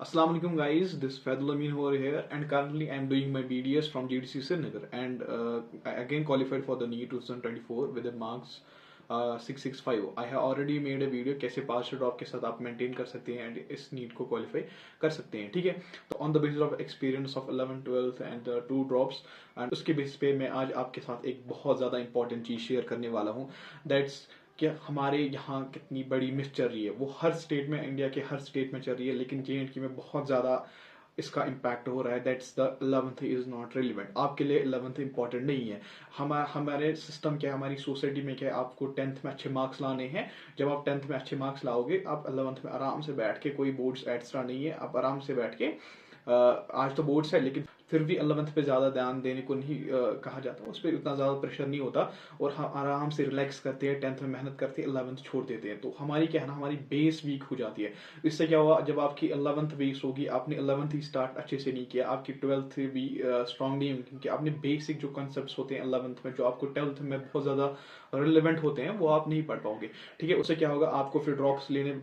Assalamu alaikum guys, this is Faidul Amin over here and currently I am doing my BDS from GDC Srinagar and I again qualified for the NEET 2024 with the marks 665. I have already made a video कैसे पास drop के साथ आप maintain कर सकते हैं and इस NEET को qualify कर सकते हैं, ठीक है। तो on the basis of experience of 11th 12th and 2 drops and उसके बेसिस पे मैं आज आपके साथ एक बहुत ज़्यादा इंपॉर्टेंट चीज़ शेयर करने वाला हूँ। दैट्स कि हमारे यहाँ कितनी बड़ी मिस चल रही है। वो हर स्टेट में, इंडिया के हर स्टेट में चल रही है, लेकिन JNK में बहुत ज़्यादा इसका इम्पैक्ट हो रहा है। That's the 11th is not relevant. आपके लिए 11th इंपॉर्टेंट नहीं है। हमारे सिस्टम क्या है, हमारी सोसाइटी में क्या है, आपको 10th में अच्छे मार्क्स लाने हैं। जब आप 10th में अच्छे मार्क्स लाओगे, आप 11th में आराम से बैठ के, कोई बोर्ड्स एक्स्ट्रा नहीं है, आप आराम से बैठ के आज तो बोर्ड्स है लेकिन फिर भी 11th पे ज़्यादा ध्यान देने को नहीं कहा जाता, उस पर उतना ज़्यादा प्रेशर नहीं होता और हम आराम से रिलैक्स करते हैं। 10th में मेहनत करते हैं, 11th छोड़ देते हैं। तो हमारी क्या है ना, हमारी बेस वीक हो जाती है। इससे क्या हुआ, जब आपकी 11th बेस होगी, आपने 11th ही स्टार्ट अच्छे से नहीं किया, आपकी 12th भी स्ट्रांग नहीं होगी, क्योंकि आपने बेसिक जो कंसेप्ट होते हैं 11th में, जो आपको 12th में बहुत ज़्यादा रिलेवेंट होते हैं, वो आप नहीं पढ़ पाओगे, ठीक है। उससे क्या होगा, आपको फिर ड्रॉप्स लेने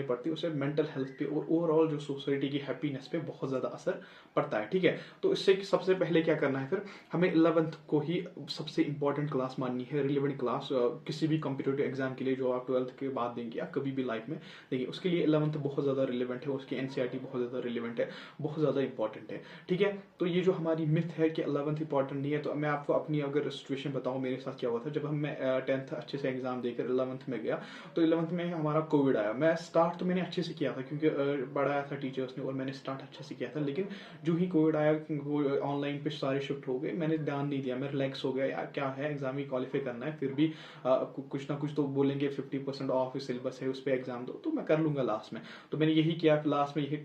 पड़ते हैं। उससे मेंटल हेल्थ पे और ओवरऑल जो सोसाइटी की हैप्पीनेस पे बहुत ज़्यादा असर पड़ता है, ठीक है। तो इससे सबसे पहले क्या करना है, फिर हमें 11th को ही सबसे इंपॉर्टेंट क्लास माननी है, रिलेवेंट क्लास किसी भी कॉम्पिटेटिव एग्जाम के लिए जो आप 12th के बाद देंगे या कभी भी लाइफ में देंगे, उसके लिए 11th बहुत ज़्यादा रिलेवेंट है। उसकी NCERT बहुत ज़्यादा रिलेवेंट है, बहुत ज़्यादा इंपॉर्टेंट है, ठीक है। तो ये जो हमारी मिथ है कि 11th इंपॉर्टेंट नहीं है, तो मैं आपको अपनी अगर सिचुएशन बताऊँ, मेरे साथ क्या हुआ था। जब मैं 10th अच्छे से एग्जाम देकर 11th में गया, तो 11th में हमारा कोविड आया। मैं स्टार्ट तो मैंने अच्छे से किया था, क्योंकि पढ़ाया था टीचर्स ने और मैंने स्टार्ट अच्छे से किया था, लेकिन जो ही कोविड आया, ऑनलाइन पे सारे शिफ्ट हो गए, मैंने ध्यान नहीं दिया, मैं रिलैक्स हो गया। यार क्या है, एग्जाम ही क्वालिफाई करना है, फिर भी कुछ ना कुछ तो बोलेंगे, 50% ऑफ सिलेबस है, उस पर एग्जाम दो, तो मैं कर लूंगा लास्ट में। तो मैंने यही किया, लास्ट में यही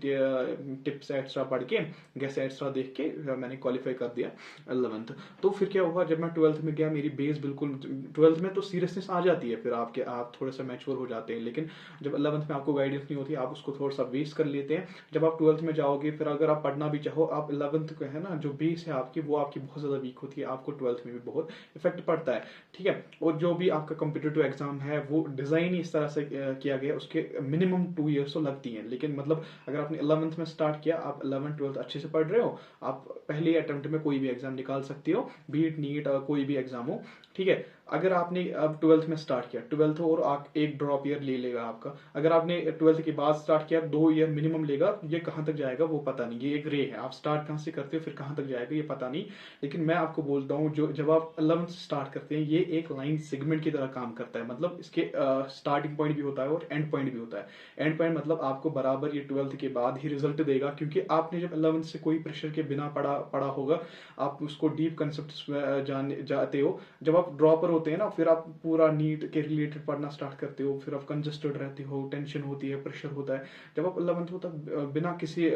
टिप्स एक्स्ट्रा पढ़ के, गैस एक्स्ट्रा देख के मैंने क्वालिफाई कर दिया 11th। तो फिर क्या हुआ, जब मैं 12th में गया, मेरी बेस बिल्कुल, 12th में तो सीरियसनेस आ जाती है, फिर आप थोड़ा सा मैच्योर हो जाते हैं, लेकिन जब 11th में आपको गाइडेंस नहीं होती, आप उसको थोड़ा सा वेस्ट कर लेते हैं। जब आप 12th में जाओगे, फिर अगर आप पढ़ना भी चाहो, आप 11th को है ना, जो बेस है आपकी, वो आपकी बहुत ज़्यादा वीक होती है, आपको 12th में भी बहुत इफेक्ट पड़ता है, ठीक है। और जो भी आपका कॉम्पिटेटिव एग्जाम है, वो डिज़ाइन ही इस तरह से किया गया, उसके मिनिमम 2 ईयर्स तो लगती हैं। लेकिन मतलब अगर आपने 11th में स्टार्ट किया, आप 11th 12th अच्छे से पढ़ रहे हो, आप पहले अटेम्प्ट में कोई भी एग्जाम निकाल सकते हो, बीट नीट कोई भी एग्जाम हो, ठीक है। अगर आपने अब 12th में स्टार्ट किया, 12th और आप एक ड्रॉप ईयर ले लेगा आपका। अगर आपने 12th के बाद स्टार्ट किया, 2 ईयर मिनिमम लेगा। ये कहाँ तक जाएगा वो पता नहीं, ये एक रे है, आप स्टार्ट कहाँ से करते हो फिर कहाँ तक जाएगा ये पता नहीं। लेकिन मैं आपको बोलता हूँ, जो जब आप 11th स्टार्ट करते हैं, ये एक लाइन सेगमेंट की तरह काम करता है। मतलब इसके स्टार्टिंग पॉइंट भी होता है और एंड पॉइंट भी होता है। एंड पॉइंट मतलब आपको बराबर ये 12th के बाद ही रिजल्ट देगा, क्योंकि आपने जब 11th से कोई प्रेशर के बिना पढ़ा होगा, आप उसको डीप कंसेप्ट जाते हो। जब आप ड्रॉपर होते हैं ना, फिर आप पूरा नीट के रिलेटेड पढ़ना स्टार्ट करते हो, फिर आप कंजस्टेड रहते हो, टेंशन होती है, प्रेशर होता है। जब आप 11th होता बिना किसी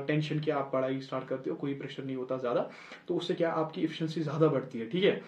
टेंशन के आप पढ़ाई स्टार्ट करते हो, कोई प्रेशर नहीं होता ज़्यादा, तो उससे क्या आपकी एफिशिएंसी ज़्यादा बढ़ती है, ठीक है।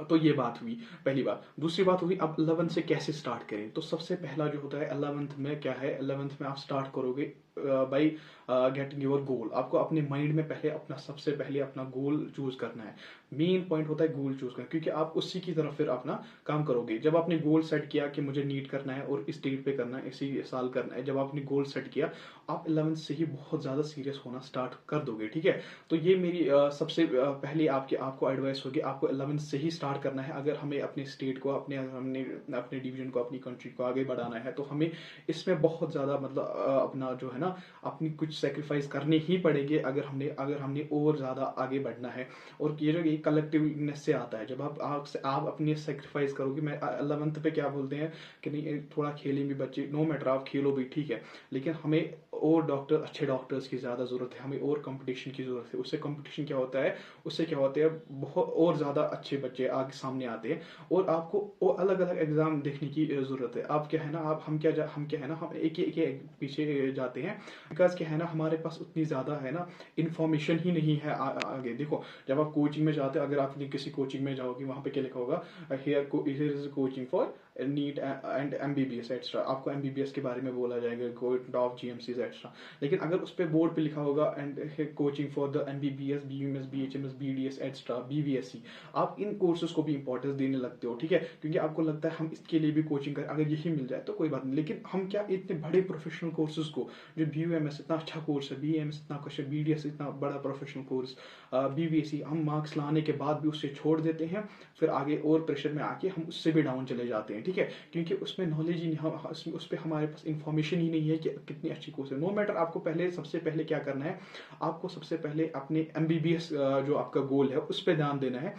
तो ये बात हुई पहली बात। दूसरी बात हुई, अब 11th से कैसे स्टार्ट करें। तो सबसे पहला जो होता है 11th में क्या है, 11th में आप स्टार्ट करोगे बाई गेटिंग योर गोल। आपको अपने माइंड में पहले सबसे पहले अपना गोल चूज करना है। मेन पॉइंट होता है गोल चूज करना, क्योंकि आप उसी की तरफ फिर अपना काम करोगे। जब आपने गोल सेट किया कि मुझे नीट करना है और इस डेट पे करना है, इसी साल करना है, जब आपने गोल सेट किया, आप 11th से ही बहुत ज़्यादा सीरियस होना स्टार्ट कर दोगे, ठीक है। तो ये मेरी सबसे पहले आपको एडवाइस होगी, आपको 11th से ही स्टार्ट करना है। अगर हमें अपने स्टेट को, अपने डिवीजन को, अपनी कंट्री को आगे बढ़ाना है, तो हमें इसमें बहुत ज़्यादा मतलब अपना जो है ना, अपनी कुछ सेक्रीफाइस करने ही पड़ेंगे, अगर हमने और ज़्यादा आगे बढ़ना है। और ये जो ये कलेक्टिवनेस से आता है, जब आप अपने सेक्रीफाइस करोगे। मैं 11th पे क्या बोलते हैं कि नहीं, थोड़ा खेलेंगे बच्चे, नो मैटर आप खेलो भी, ठीक है, लेकिन हमें और अच्छे डॉक्टर्स की ज़्यादा ज़रूरत है, हमें और कंपटीशन की ज़रूरत है। उससे कंपटीशन क्या होता है, उससे क्या होता है, बहुत और ज़्यादा अच्छे बच्चे आगे सामने आते हैं, और आपको और अलग अलग एग्जाम देखने की ज़रूरत है। आप क्या है ना, हम क्या है ना, हम एक पीछे जाते हैं, बिकॉज क्या है ना, हमारे पास उतनी ज़्यादा है ना इन्फॉर्मेशन ही नहीं है आगे। देखो, जब आप कोचिंग में जाते हो, अगर आप किसी कोचिंग में जाओगे, वहाँ पे क्या लिखा होगा, here is coaching for neat and MBBS extra, आपको एमबीबीएस के बारे में बोला जाएगा, गो टॉप जीएमसीज एक्स्ट्रा। लेकिन अगर उस पर बोर्ड पे लिखा होगा and coaching for the MBBS, BUMS, BHMS, BDS extra, BVSc, आप इन कोर्सेज को भी इंपॉर्टेंस देने लगते हो, ठीक है, क्योंकि आपको लगता है हम इसके लिए भी कोचिंग करें, अगर यही मिल जाए तो कोई बात नहीं। लेकिन हम क्या इतने बड़े प्रोफेशनल कोर्सेज को, जो बीयूएमएस इतना अच्छा कोर्स है, बीएमएस इतना कुछ है, बीडीएस इतना बड़ा प्रोफेशनल कोर्स, बीवीएससी, हम मार्क्स लाने के बाद भी उससे छोड़ देते हैं, फिर आगे और प्रेशर में आके हम उससे भी डाउन चले जाते हैं, ठीक है, क्योंकि उसमें नॉलेज ही नहीं, उस पर हमारे पास इंफॉर्मेशन ही नहीं है कि कितनी अच्छी कोर्स है। नो मैटर, आपको पहले सबसे पहले क्या करना है, आपको सबसे पहले अपने एमबीबीएस जो आपका गोल है उस पर ध्यान देना है।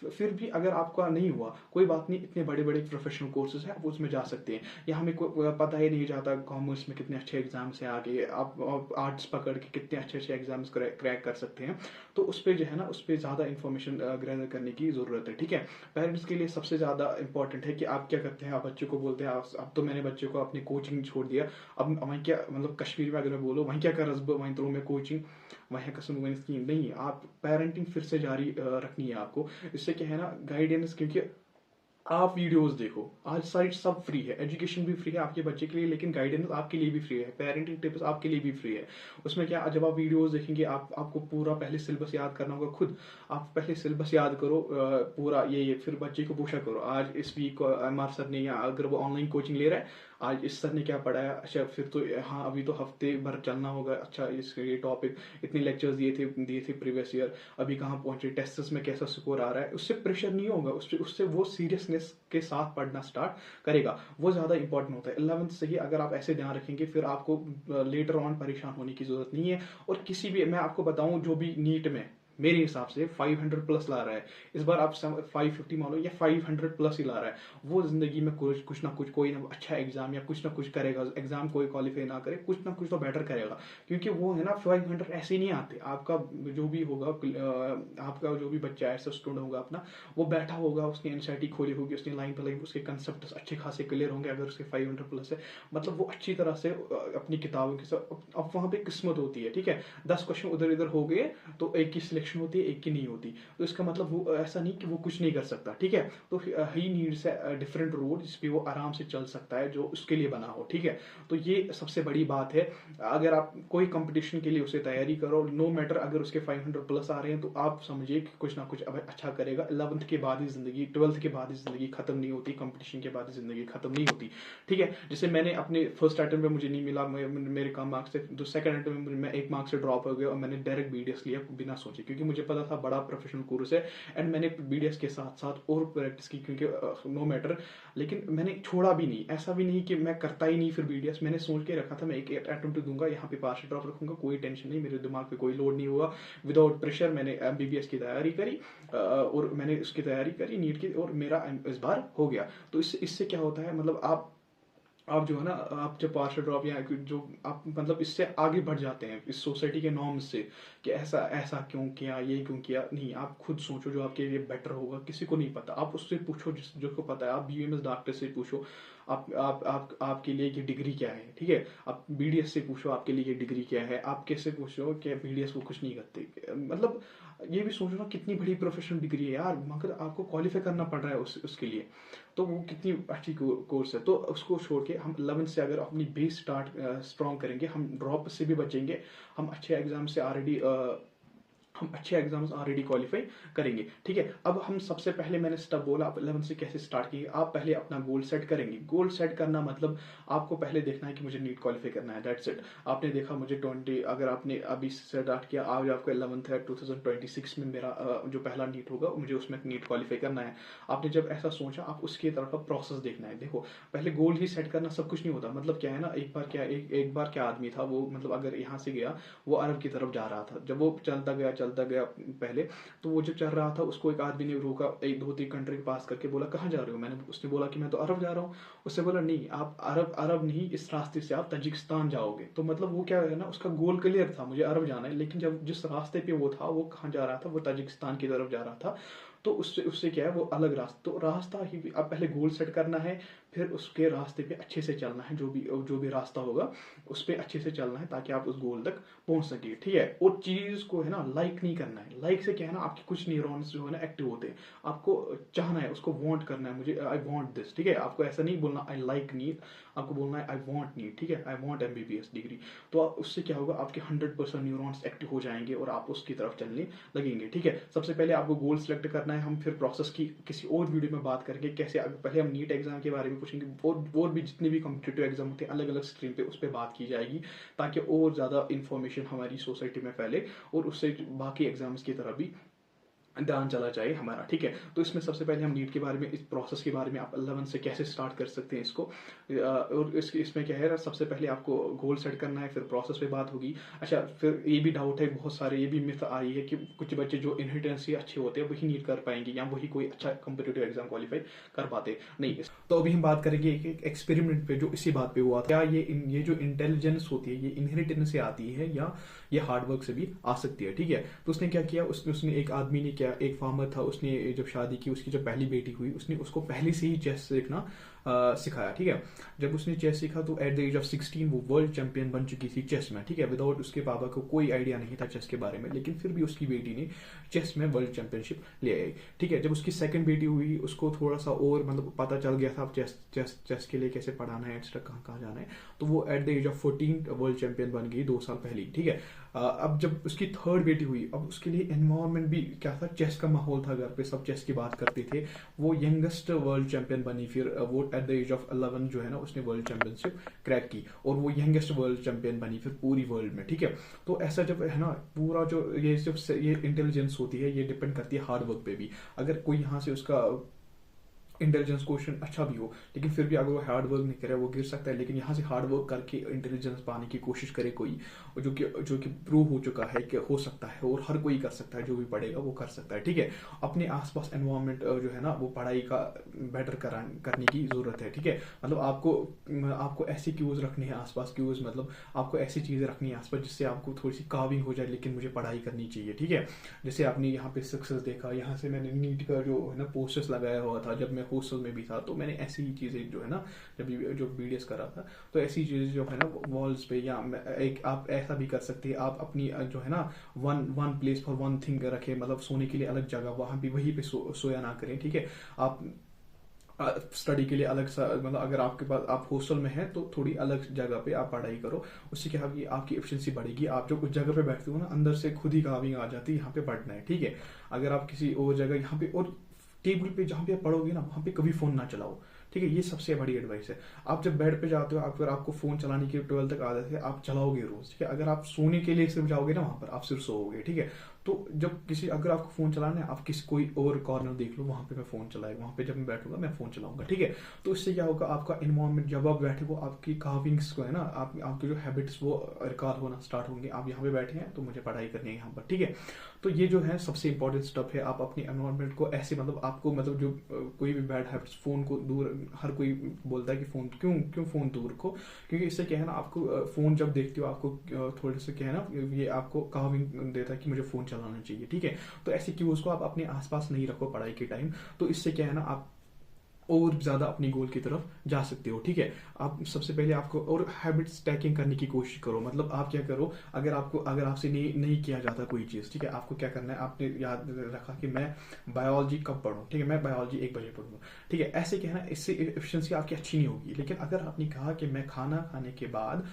फिर भी अगर आपका नहीं हुआ कोई बात नहीं, इतने बड़े बड़े प्रोफेशनल कोर्सेज हैं, आप उसमें जा सकते हैं। या हमें पता ही नहीं जाता कॉमर्स में कितने अच्छे एग्जाम्स हैं, आगे आप आर्ट्स पकड़ के कितने अच्छे अच्छे एग्जाम्स क्रैक कर सकते हैं। तो उस पर जो है ना, उस पर ज़्यादा इन्फॉर्मेशन गैदर करने की ज़रूरत है, ठीक है। पेरेंट्स के लिए सबसे ज़्यादा इंपॉर्टेंट है कि आप क्या करते हैं, आप बच्चे को बोलते हैं अब तो मैंने बच्चे को अपनी कोचिंग छोड़ दिया, अब वहीं क्या मतलब कश्मीर में अगर मैं बोलूँ वहीं क्या कर वहीं तो मैं कोचिंग वहीं कसम स्कीम नहीं, आप पेरेंटिंग फिर से जारी रखनी है आपको। इससे क्या है ना, गाइडेंस, क्योंकि आप वीडियोस देखो, आज साइट सब फ्री है, एजुकेशन भी फ्री है आपके बच्चे के लिए, लेकिन गाइडेंस आपके लिए भी फ्री है, पेरेंटिंग टिप्स आपके लिए भी फ्री है। उसमें क्या, जब आप वीडियोस देखेंगे आपको पूरा पहले सिलेबस याद करना होगा खुद, आप पहले सिलेबस याद करो पूरा ये फिर बच्चे को पूछा करो आज इस वीक एमआर सर ने, या अगर वो ऑनलाइन कोचिंग ले रहा है आज इस सर ने क्या पढ़ाया, अच्छा फिर तो हाँ अभी तो हफ्ते भर चलना होगा, अच्छा इस ये टॉपिक इतने लेक्चर्स दिए थे प्रीवियस ईयर, अभी कहाँ पहुंचे, टेस्ट्स में कैसा स्कोर आ रहा है, उससे प्रेशर नहीं होगा, उससे वो सीरियसनेस के साथ पढ़ना स्टार्ट करेगा, वो ज़्यादा इंपॉर्टेंट होता है। 11th से ही अगर आप ऐसे ध्यान रखेंगे फिर आपको लेटर ऑन परेशान होने की जरूरत नहीं है। और किसी भी, मैं आपको बताऊं, जो भी नीट में मेरे हिसाब से 500 प्लस ला रहा है इस बार, आप 550 मान लो या 500 प्लस ही ला रहा है, वो जिंदगी में कुछ ना कुछ कोई ना अच्छा एग्जाम या कुछ ना कुछ करेगा, एग्जाम कोई क्वालिफाई ना करे कुछ ना कुछ तो बेटर करेगा, क्योंकि वो है ना 500 ऐसे नहीं आते। आपका जो भी होगा, आपका जो भी बच्चा ऐसा स्टूडेंट होगा अपना, वो बैठा होगा, उसने एनसीईआरटी खोली होगी, उसने लाइन पर लाइन उसके कंसेप्ट अच्छे खासे क्लियर होंगे, अगर उसके 500 प्लस है मतलब वो अच्छी तरह से अपनी किताबों के साथ, अब वहाँ पे किस्मत होती है, ठीक है, 10 क्वेश्चन उधर इधर हो गए तो एक की सिलेक्शन होती है, एक की नहीं होती, तो इसका मतलब वो ऐसा नहीं कि वो कुछ नहीं कर सकता, ठीक है। तो he needs a different road जिसपे वो आराम से चल सकता है, जो उसके लिए बना हो, ठीक है। तो ये सबसे बड़ी बात है। अगर आप कोई कंपटीशन के लिए उसे तैयारी करो, नो मैटर अगर उसके 500 प्लस आ रहे हैं, तो आप समझिए कि कुछ ना कुछ अब अच्छा करेगा। 11th के बाद ही जिंदगी, 12th के बाद ही जिंदगी खत्म नहीं होती, कंपटीशन के बाद ही जिंदगी खत्म नहीं होती, ठीक है। जैसे मैंने अपने फर्स्ट अटेम्प्ट में मुझे नहीं मिला, मेरे कम मार्क्स थे, तो सेकंड अटेम्प्ट में मैं 1 मार्क्स से ड्रॉप हो गया और मैंने डायरेक्ट बीडीएस लिया बिना सोचे, क्योंकि मुझे पता था बड़ा प्रोफेशनल कोर्स है, एंड मैंने बीडीएस के साथ साथ और प्रैक्टिस की, क्योंकि नो मैटर। लेकिन मैंने छोड़ा भी नहीं, ऐसा भी नहीं कि मैं करता ही नहीं फिर बीडीएस, मैंने सोच के रखा था मैं एक अटेम्प्ट दूंगा, यहाँ पे पार्शियल ड्रॉप रखूंगा, कोई टेंशन नहीं, मेरे दिमाग पे कोई लोड नहीं हुआ, विदाउट प्रेशर मैंने एमबीबीएस की तैयारी करी, और मैंने उसकी तैयारी करी नीट की, और मेरा इस बार हो गया। तो इससे क्या होता है, मतलब आप जो है ना, आप जब पार्शियल ड्रॉप या जो आप मतलब इससे आगे बढ़ जाते हैं इस सोसाइटी के नॉर्म्स से, कि ऐसा ऐसा क्यों किया, ये क्यों किया, नहीं, आप खुद सोचो जो आपके लिए बेटर होगा। किसी को नहीं पता, आप उससे पूछो जिसको पता है, आप बीएमएस डॉक्टर से पूछो आप आपके लिए ये डिग्री क्या है, ठीक है। आप बीडीएस से पूछो आपके लिए ये डिग्री क्या है, आप कैसे पूछो कि बीडीएस वो कुछ नहीं करते, मतलब ये भी सोचो ना कितनी बड़ी प्रोफेशनल डिग्री है यार, मगर आपको क्वालिफाई करना पड़ रहा है उसके लिए, तो वो कितनी अच्छी कोर्स है। तो उसको छोड़ के हम 11th से अगर अपनी बेस स्ट्रॉन्ग करेंगे, हम ड्रॉप से भी बचेंगे, हम अच्छे एग्जाम से ऑलरेडी क्वालिफाई करेंगे, ठीक है। अब हम सबसे पहले, मैंने स्टेप बोला आप 11th से कैसे स्टार्ट किए, आप पहले अपना गोल सेट करेंगे। गोल सेट करना मतलब आपको पहले देखना है कि मुझे नीट क्वालिफाई करना है, दैट्स इट। आपने देखा मुझे 20, अगर आपने अभी से स्टार्ट किया, आज आपका 11th है, 2026 में मेरा जो पहला नीट होगा मुझे उसमें नीट क्वालिफाई करना है। आपने जब ऐसा सोचा, आप उसकी तरफ प्रोसेस देखना है। देखो, पहले गोल ही सेट करना सब कुछ नहीं होता, मतलब क्या है ना, एक बार क्या आदमी था वो, मतलब अगर यहाँ से गया, वो अरब की तरफ जा रहा था, जब वो चलता गया पहले, तो वो जब चल रहा था उसको एक आदमी ने रोका, 1 2 3 कंट्री पास करके, बोला कहाँ जा रहे हो, उसने बोला कि मैं तो अरब जा रहा हूँ। उससे बोला नहीं, आप अरब नहीं, इस रास्ते से आप तजिकिस्तान जाओगे। तो मतलब वो क्या है ना, उसका गोल क्लियर था, मुझे अरब जाना है, लेकिन जब जिस रास्ते पे वो था, वो कहाँ जा रहा था, वो तजिकिस्तान की तरफ जा रहा था। तो उससे उससे क्या है, वो अलग रास्ता, तो रास्ता ही आप पहले गोल सेट करना है, फिर उसके रास्ते पे अच्छे से चलना है, जो भी रास्ता होगा उस पर अच्छे से चलना है ताकि आप उस गोल तक पहुंच सके, ठीक है। और चीज को है ना लाइक नहीं करना है। लाइक से क्या है ना, आपके कुछ न्यूरॉन्स जो है ना एक्टिव होते हैं। आपको चाहना है, उसको वांट करना है, मुझे आई वांट दिस, ठीक है। आपको ऐसा नहीं बोलना आई लाइक नीट, आपको बोलना है आई वांट नीट, ठीक है, आई वांट MBBS डिग्री। तो उससे क्या होगा, आपके 100% न्यूरॉन्स एक्टिव हो जाएंगे और आप उसकी तरफ चलने लगेंगे, ठीक है। सबसे पहले आपको गोल सेलेक्ट करना है। हम फिर प्रोसेस की किसी और वीडियो में बात करेंगे कैसे। पहले हम नीट एग्जाम के बारे में पूछेंगे, और भी जितने भी कॉम्पिटिटिव एग्जाम होते हैं अलग अलग स्ट्रीम पे, उस पर बात की जाएगी ताकि और ज़्यादा इन्फॉर्मेशन हमारी सोसाइटी में फैले और उससे बाकी एग्जाम्स की तरफ भी ध्यान चला जाए हमारा, ठीक है। तो इसमें सबसे पहले हम नीट के बारे में, इस प्रोसेस के बारे में, आप 11 से कैसे स्टार्ट कर सकते हैं इसको, और इसमें क्या है, सबसे पहले आपको गोल सेट करना है, फिर प्रोसेस पे बात होगी। अच्छा, फिर ये भी डाउट है बहुत सारे, ये भी मिथ आई है कि कुछ बच्चे जो इनहेरिटेंस से अच्छे होते हैं वही नीट कर पाएंगे या वही कोई अच्छा कॉम्पिटिटिव एग्जाम क्वालिफाई कर पाते नहीं। तो अभी हम बात करेंगे एक एक्सपेरिमेंट पे जो इसी बात पे हुआ था। क्या ये जो इंटेलिजेंस होती है ये इनहेरिटेंस से आती है या ये हार्डवर्क से भी आ सकती है, ठीक है। तो उसने क्या किया, उसने एक आदमी ने क्या, एक फार्मर था, उसने जब शादी की, उसकी जब पहली बेटी हुई, उसने उसको पहले से ही चेस सीखना सिखाया, ठीक है। जब उसने चेस सीखा तो एट द एज ऑफ 16 वो वर्ल्ड चैंपियन बन चुकी थी चेस में, ठीक है। विदाउट उसके पापा को कोई आइडिया नहीं था चेस के बारे में, लेकिन फिर भी उसकी बेटी ने चेस में वर्ल्ड चैंपियनशिप ले आई, ठीक है। जब उसकी सेकंड बेटी हुई, उसको थोड़ा सा और मतलब पता चल गया था चेस के लिए कैसे पढ़ाना है, एक्स्ट्रा कहाँ कहाँ जाना है, तो वो at the age of 14 world champion बन गई 2 साल पहले, ठीक है। अब जब उसकी थर्ड बेटी हुई, अब उसके लिए एनवायरमेंट भी क्या था, चेस का माहौल था, घर पे सब चेस की बात करते थे। वो यंगेस्ट वर्ल्ड चैंपियन बनी, फिर वो एट द एज ऑफ 11 जो है ना उसने वर्ल्ड चैंपियनशिप क्रैक की और वो यंगेस्ट वर्ल्ड चैंपियन बनी फिर पूरी वर्ल्ड में, ठीक है। तो ऐसा जब है ना, पूरा जो ये इंटेलिजेंस होती है ये डिपेंड करती है हार्ड वर्क पे भी। अगर कोई यहाँ से उसका इंटेलिजेंस क्वेश्चन अच्छा भी हो, लेकिन फिर भी अगर वो हार्ड वर्क नहीं करे वो गिर सकता है। लेकिन यहाँ से हार्ड वर्क करके इंटेलिजेंस पाने की कोशिश करे कोई, जो कि प्रूव हो चुका है कि हो सकता है, और हर कोई कर सकता है, जो भी पढ़ेगा वो कर सकता है, ठीक है। अपने आसपास एनवायरनमेंट जो है ना वो पढ़ाई का बेटर करने की जरूरत है, ठीक है। मतलब आपको ऐसी क्यूज रखनी है आसपास, क्यूज मतलब आपको ऐसी चीजें रखनी है आसपास जिससे आपको थोड़ी सी काविंग हो जाए, लेकिन मुझे पढ़ाई करनी चाहिए, ठीक है। जैसे आपने यहाँ पे सक्सेस देखा, यहाँ से मैंने नीट का जो है ना पोस्टर्स लगाया हुआ था जब मैं हॉस्टल में भी था, तो मैंने ऐसी ही चीजें जो है ना जब जो BDS कर रहा था, तो ऐसी चीजें जो है ना वॉल्स पे, या एक आप ऐसा भी कर सकते हैं, आप अपनी जो है ना one place for one thing रखे, मतलब सोने के लिए अलग जगह, वहां भी वहीं पे सोया ना करें, ठीक है। आप स्टडी के लिए अलग सा, मतलब अगर आपके पास आप हॉस्टल में हैं तो थोड़ी अलग जगह पे आप पढ़ाई करो, उससे क्या होगी आपकी एफिशिएंसी बढ़ेगी। आप जो उस जगह पे बैठते हो ना अंदर से खुद ही काविंग आ जाती है यहाँ पे पढ़ना है, ठीक है। अगर आप किसी और जगह यहाँ पे और टेबल पे जहाँ पे आप पढ़ोगे ना वहाँ पे कभी फोन ना चलाओ, ठीक है। ये सबसे बड़ी एडवाइस है। आप जब बेड पे जाते हो, अगर आपको फोन चलाने की 12 तक आदत है, आप चलाओगे रोज, ठीक है। अगर आप सोने के लिए सिर्फ जाओगे ना वहां पर आप सिर्फ सोओगे, ठीक है। तो जब अगर आपको फोन चलाना है, आप किसी कोई और कॉर्नर देख लो, वहां पे मैं फोन चलाएगा, वहां पे जब मैं बैठूंगा मैं फोन चलाऊंगा, ठीक है। तो इससे क्या होगा, आपका एनवायरमेंट जब आप बैठे हो, आपकी काविंग्स को है ना, आपके जो हैबिट्स वो रिकॉल होना स्टार्ट होंगे। आप यहाँ पे बैठे हैं तो मुझे पढ़ाई करनी है यहाँ पर, ठीक है। तो ये जो है सबसे इंपॉर्टेंट स्टेप है। आप अपने एनवायरमेंट को ऐसे, मतलब आपको मतलब जो कोई भी बैड हैबिट्स, फोन को दूर, हर कोई बोलता है कि फोन क्यों फोन दूर रखो, क्योंकि इससे क्या है ना, आपको फोन जब देखते हो आपको थोड़े से क्या है ना, ये आपको काविंग देता है कि मुझे फोन चलाना चाहिए, ठीक है। तो ऐसी क्यूज को आप अपने आसपास नहीं रखो पढ़ाई के टाइम, तो इससे क्या है ना आप और ज्यादा अपनी गोल की तरफ जा सकते हो, ठीक है। आप सबसे पहले आपको और हैबिट स्टैकिंग करने की कोशिश करो। मतलब आप क्या करो, अगर आपसे नहीं किया जाता कोई चीज, ठीक है, आपको क्या करना है, आपने याद रखा कि मैं बायोलॉजी कब पढ़ूं, ठीक है, मैं बायोलॉजी 1 बजे पढ़ूंगा, ठीक है। ऐसे क्या है ना, इससे एफिशिएंसी आपकी अच्छी नहीं होगी। लेकिन अगर आपने कहा कि मैं खाना खाने के बाद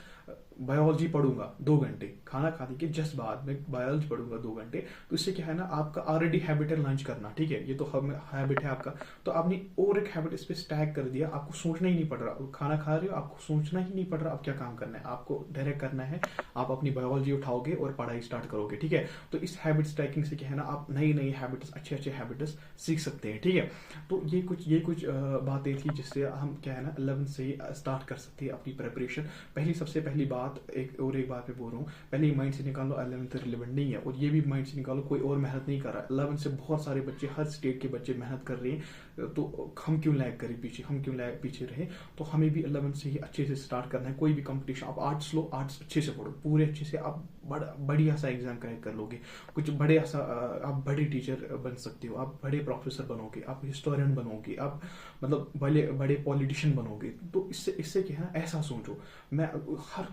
बायोलॉजी पढ़ूंगा 2 घंटे, खाना खाने के जस्ट बाद में बायोलॉजी पढ़ूंगा 2 घंटे, तो इससे क्या है ना, आपका ऑलरेडी हैबिट है लंच करना, ठीक है, ये तो हैबिट है आपका। तो आपने और एक हैबिट इस पे स्टैक कर दिया, आपको सोचना ही नहीं पड़ रहा, खाना खा रहे हो आपको सोचना ही नहीं पड़ रहा अब क्या काम करना है, आपको डायरेक्ट करना है, आप अपनी बायोलॉजी उठाओगे और पढ़ाई स्टार्ट करोगे, ठीक है। तो इस हैबिट स्टैकिंग से क्या है ना, आप नई हैबिट्स, अच्छे हैबिट्स सीख सकते हैं, ठीक है। तो ये कुछ बातें थी जिससे हम क्या है ना 11 से ही स्टार्ट कर सकते हैं अपनी प्रिपरेशन। सबसे पहली बात एक बात मैं बोल रहा हूँ, पहले ही माइंड से निकालो 11th रिलेवेंट नहीं है, और ये भी माइंड से निकालो कोई और मेहनत नहीं कर रहा है। 11th से बहुत सारे बच्चे, हर स्टेट के बच्चे मेहनत कर रहे हैं, तो हम क्यों लैग करें पीछे, हम क्यों लैग पीछे रहे। तो हमें भी 11th से ही अच्छे से स्टार्ट करना है। कोई भी कंपटीशन, आप आर्ट्स लो, आर्ट्स अच्छे से पढ़ो, पूरे अच्छे से आप बढ़िया सा एग्जाम क्रैक कर लोगे, कुछ बड़े ऐसा आप बड़े टीचर बन सकते हो, आप बड़े प्रोफेसर बनोगे, आप हिस्टोरियन बनोगे, आप मतलब बड़े बड़े पॉलिटिशियन बनोगे। तो इससे क्या है, ऐसा सोचो, मैं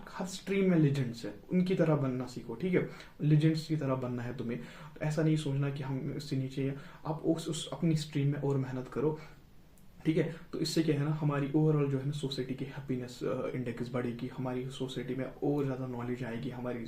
हर स्ट्रीम में लेजेंड्स है, उनकी तरह बनना सीखो, ठीक है, लेजेंड्स की तरह बनना है तुम्हें। तो ऐसा नहीं सोचना कि हम इससे नीचे हैं, आप उस अपनी स्ट्रीम में और मेहनत करो, ठीक है। तो इससे क्या है ना, हमारी ओवरऑल जो है ना सोसाइटी की हैप्पीनेस इंडेक्स बढ़ेगी, हमारी सोसाइटी में और ज़्यादा नॉलेज आएगी, हमारी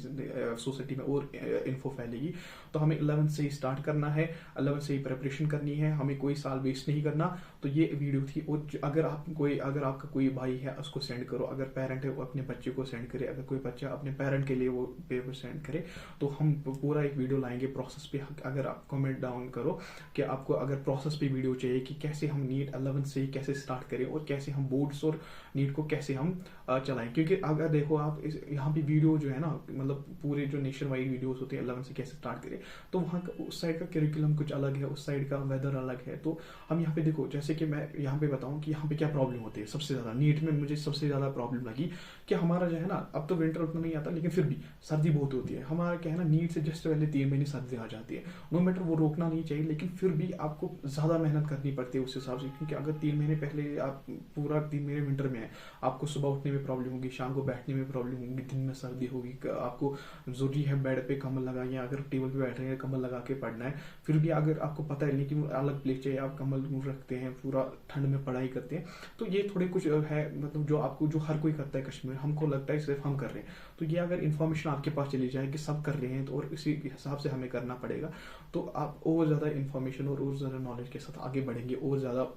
सोसाइटी में और इन्फो फैलेगी। तो हमें 11th से ही स्टार्ट करना है, 11th से ही प्रिपरेशन करनी है, हमें कोई साल वेस्ट नहीं करना। तो ये वीडियो थी। और अगर आपका कोई भाई है उसको सेंड करो, अगर पेरेंट है वो अपने बच्चे को सेंड करे, अगर कोई बच्चा अपने पेरेंट के लिए वो पेपर सेंड करे, तो हम पूरा एक वीडियो लाएंगे प्रोसेस पे। अगर आप कमेंट डाउन करो कि आपको अगर प्रोसेस पे वीडियो चाहिए कि कैसे हम नीट 11th से ही कैसे स्टार्ट करें, और कैसे हम बोर्ड्स और नीट को कैसे हम चलाएं। क्योंकि अगर देखो आप यहाँ पे वीडियो जो है ना, मतलब पूरे जो नेशन वाइड वीडियोस होते हैं 11th से कैसे स्टार्ट करें, तो वहाँ उस साइड का करिकुलम कुछ अलग है, उस साइड का वेदर अलग है। तो हम यहाँ पे देखो, जैसे कि मैं यहाँ पे बताऊँ कि यहाँ पे क्या प्रॉब्लम होती है सबसे ज़्यादा नीट में, मुझे सबसे ज़्यादा प्रॉब्लम लगी कि हमारा जो है ना, अब तो विंटर उतना नहीं आता, लेकिन फिर भी सर्दी बहुत होती है। हमारा क्या है ना, नीट से जस्ट पहले 3 महीने सर्दी आ जाती है। नो मैटर, वो रोकना नहीं चाहिए, लेकिन फिर भी आपको ज़्यादा मेहनत करनी पड़ती है उस हिसाब से। क्योंकि अगर 3 महीने पहले आप पूरा 3 महीने विंटर में है, आपको सुबह उठने में प्रॉब्लम होगी, शाम को बैठने में प्रॉब्लम होगी, दिन में सर्दी होगी, आपको जरूरी है बेड पे कम्बल लगा, या अगर टेबल पे बैठ रहे हैं कम्बल लगा के पढ़ना है। फिर भी अगर आपको पता है लेकिन अलग प्लेस चाहिए, आप कम्बल रखते हैं, पूरा ठंड में पढ़ाई करते हैं। तो ये थोड़े कुछ है, मतलब जो हर कोई करता है कश्मीर, हमको लगता है सिर्फ हम कर रहे हैं। तो ये अगर इन्फॉर्मेशन आपके पास चली जाए कि सब कर रहे हैं, तो और इसी हिसाब से हमें करना पड़ेगा, तो आप और ज़्यादा इन्फॉर्मेशन और ज़्यादा नॉलेज के साथ आगे बढ़ेंगे, और ज़्यादा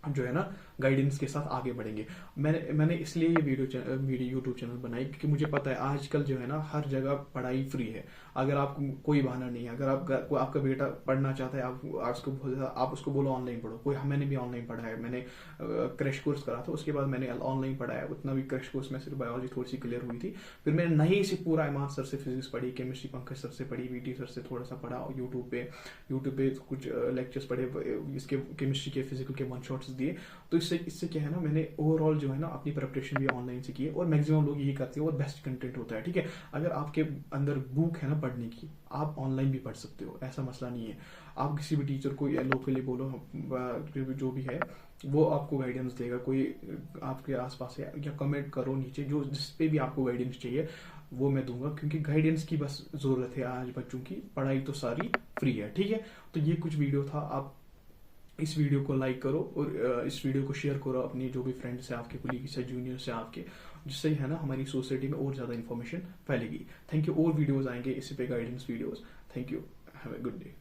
जो है ना गाइडेंस के साथ आगे बढ़ेंगे। मैंने इसलिए ये वीडियो यूट्यूब चैनल बनाई, क्योंकि मुझे पता है आजकल जो है ना हर जगह पढ़ाई फ्री है। अगर आपको कोई बहाना नहीं है, अगर आपका बेटा पढ़ना चाहता है, आप उसको बोलो ऑनलाइन पढ़ो। मैंने भी ऑनलाइन पढ़ा है, मैंने क्रैश कोर्स करा था, उसके बाद मैंने ऑनलाइन पढ़ा है। उतना भी क्रैश कोर्स में सिर्फ बायोलॉजी थोड़ी सी क्लियर हुई थी, फिर मैंने नहीं से पूरा इमाम सर से फिजिक्स पढ़ी, केमिस्ट्री पंकज सर से पढ़ी, वीटी सर से थोड़ा सा पढ़ा, यूट्यूब पे कुछ लेक्चर्स पढ़े, इसके केमिस्ट्री के फिजिकल के 1 शॉट्स दिए। तो इससे क्या है ना, मैंने ओवरऑल जो है ना अपनी प्रिपरेशन भी ऑनलाइन से की है, और मैक्सिमम लोग यही करते हैं, और बेस्ट कंटेंट होता है, ठीक है। अगर आपके अंदर भूख है ना पढ़ने की, आप ऑनलाइन भी पढ़ सकते हो, ऐसा मसला नहीं है। आप किसी भी टीचर को या लोकली बोलो, जो भी है वो आपको गाइडेंस देगा। कोई आपके आसपास है, या कमेंट करो नीचे, जिस पे भी आपको गाइडेंस चाहिए वो मैं दूंगा, क्योंकि गाइडेंस की बस जरूरत है आज बच्चों की, पढ़ाई तो सारी फ्री है, ठीक है। तो ये कुछ वीडियो था, आप इस वीडियो को लाइक करो, और इस वीडियो को शेयर करो अपने जो भी फ्रेंड्स हैं आपके, कोलीग से, जूनियर से आपके, जिससे है ना हमारी सोसाइटी में और ज़्यादा इन्फॉर्मेशन फैलेगी। Thank you. और वीडियोस आएंगे इसी पे, guidance videos. Thank you, have a good day.